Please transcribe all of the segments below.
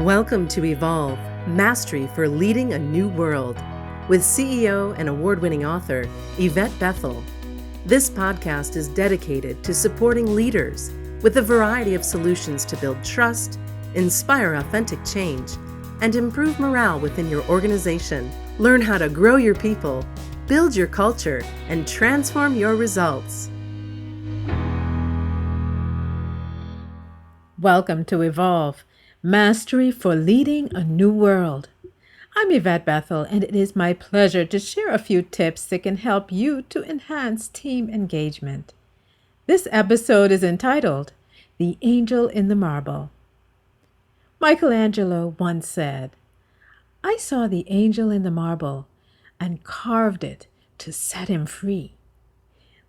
Welcome to Evolve, Mastery for Leading a New World, with CEO and award-winning author Yvette Bethel. This podcast is dedicated to supporting leaders with a variety of solutions to build trust, inspire authentic change, and improve morale within your organization. Learn how to grow your people, build your culture, and transform your results. Welcome to Evolve, Mastery for Leading a New World. I'm Yvette Bethel, and it is my pleasure to share a few tips that can help you to enhance team engagement. This episode is entitled, The Angel in the Marble. Michelangelo once said, "I saw the angel in the marble and carved it to set him free."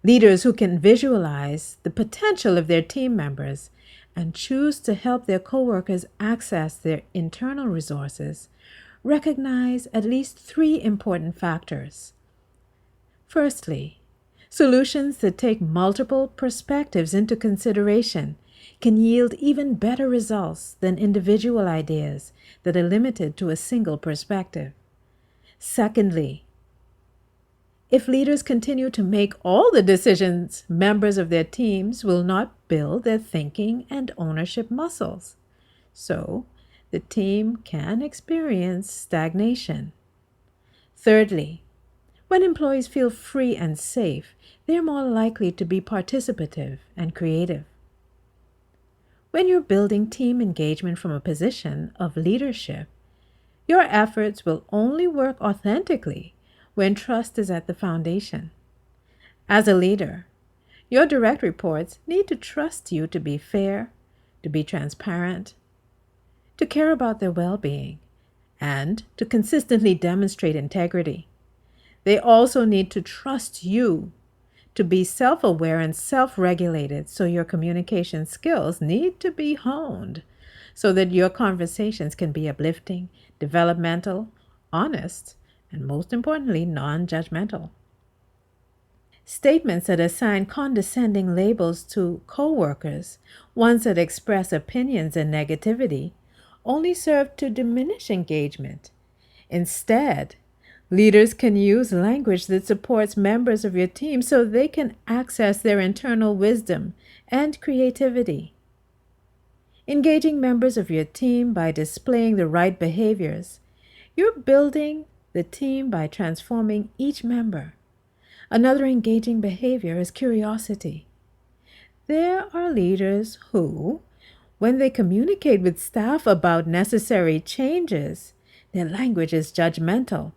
Leaders who can visualize the potential of their team members and choose to help their coworkers access their internal resources recognize at least three important factors. Firstly, solutions that take multiple perspectives into consideration can yield even better results than individual ideas that are limited to a single perspective. Secondly, if leaders continue to make all the decisions, members of their teams will not build their thinking and ownership muscles. So, the team can experience stagnation. Thirdly, when employees feel free and safe, they're more likely to be participative and creative. When you're building team engagement from a position of leadership, your efforts will only work authentically when trust is at the foundation. As a leader, your direct reports need to trust you to be fair, to be transparent, to care about their well-being, and to consistently demonstrate integrity. They also need to trust you to be self-aware and self-regulated, so your communication skills need to be honed so that your conversations can be uplifting, developmental, honest, and most importantly, non-judgmental. Statements that assign condescending labels to coworkers, ones that express opinions and negativity, only serve to diminish engagement. Instead, leaders can use language that supports members of your team so they can access their internal wisdom and creativity. Engaging members of your team by displaying the right behaviors, you're building the team by transforming each member. Another engaging behavior is curiosity. There are leaders who, when they communicate with staff about necessary changes, their language is judgmental.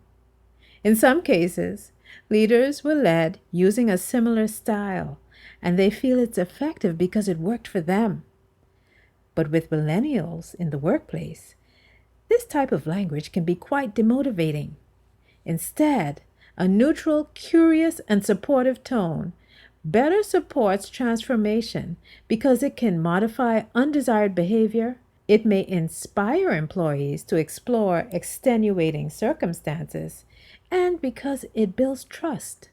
In some cases, leaders were led using a similar style, and they feel it's effective because it worked for them. But with millennials in the workplace, this type of language can be quite demotivating. Instead, a neutral, curious, and supportive tone better supports transformation because it can modify undesired behavior, it may inspire employees to explore extenuating circumstances, and because it builds trust.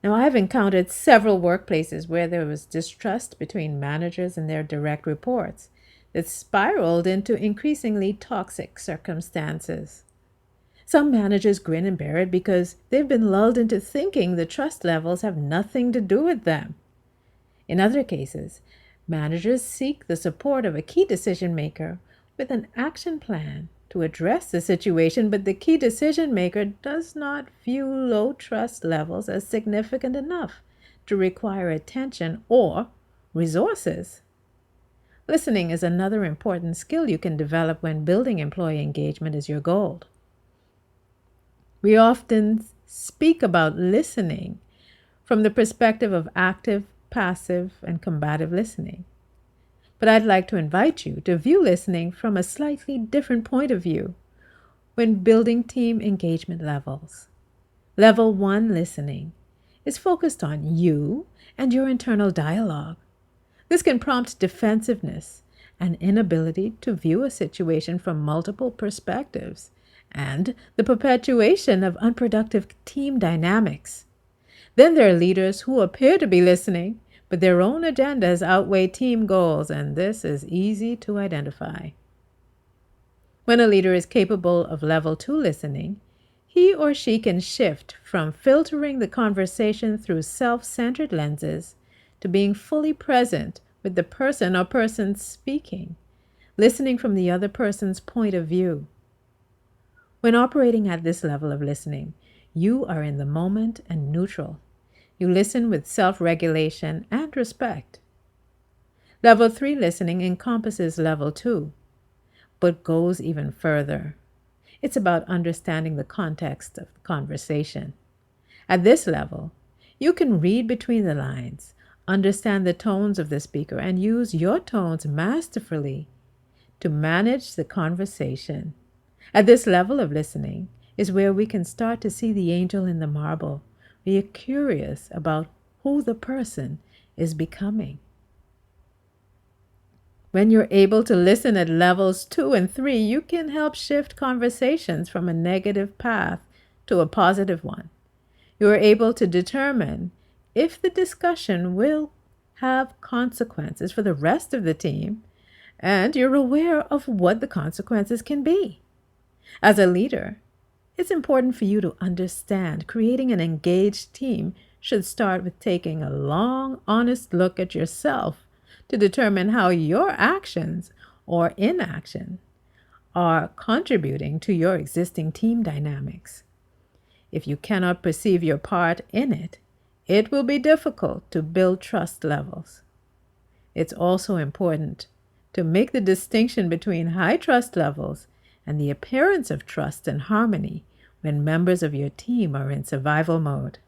Now, I've encountered several workplaces where there was distrust between managers and their direct reports that spiraled into increasingly toxic circumstances. Some managers grin and bear it because they've been lulled into thinking the trust levels have nothing to do with them. In other cases, managers seek the support of a key decision maker with an action plan to address the situation, but the key decision maker does not view low trust levels as significant enough to require attention or resources. Listening is another important skill you can develop when building employee engagement as your goal. We often speak about listening from the perspective of active, passive, and combative listening. But I'd like to invite you to view listening from a slightly different point of view when building team engagement levels. Level 1 listening is focused on you and your internal dialogue. This can prompt defensiveness, an inability to view a situation from multiple perspectives, and the perpetuation of unproductive team dynamics. Then there are leaders who appear to be listening, but their own agendas outweigh team goals, and this is easy to identify. When a leader is capable of level 2 listening, he or she can shift from filtering the conversation through self-centered lenses to being fully present with the person or persons speaking, listening from the other person's point of view. When operating at this level of listening, you are in the moment and neutral. You listen with self-regulation and respect. Level 3 listening encompasses level 2, but goes even further. It's about understanding the context of the conversation. At this level, you can read between the lines, understand the tones of the speaker, and use your tones masterfully to manage the conversation. At this level of listening is where we can start to see the angel in the marble. We are curious about who the person is becoming. When you're able to listen at levels 2 and 3, you can help shift conversations from a negative path to a positive one. You are able to determine if the discussion will have consequences for the rest of the team, and you're aware of what the consequences can be. As a leader, it's important for you to understand creating an engaged team should start with taking a long, honest look at yourself to determine how your actions or inaction are contributing to your existing team dynamics. If you cannot perceive your part in it, it will be difficult to build trust levels. It's also important to make the distinction between high trust levels and the appearance of trust and harmony when members of your team are in survival mode.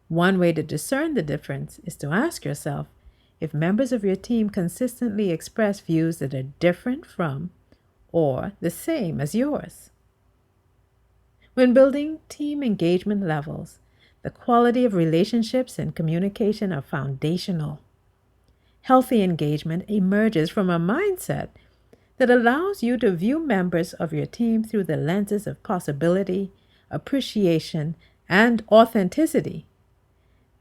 One way to discern the difference is to ask yourself if members of your team consistently express views that are different from or the same as yours. When building team engagement levels, the quality of relationships and communication are foundational. Healthy engagement emerges from a mindset that allows you to view members of your team through the lenses of possibility, appreciation, and authenticity.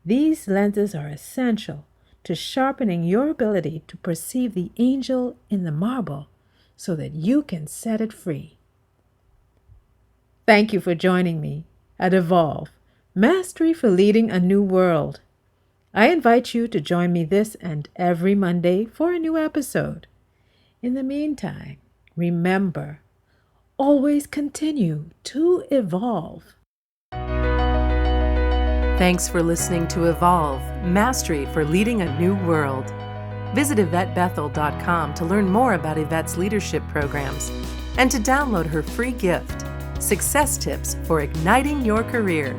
These lenses are essential to sharpening your ability to perceive the angel in the marble so that you can set it free. Thank you for joining me at Evolve, Mastery for Leading a New World. I invite you to join me this and every Monday for a new episode. In the meantime, remember, always continue to evolve. Thanks for listening to Evolve, Mastery for Leading a New World. Visit YvetteBethel.com to learn more about Yvette's leadership programs and to download her free gift, Success Tips for Igniting Your Career.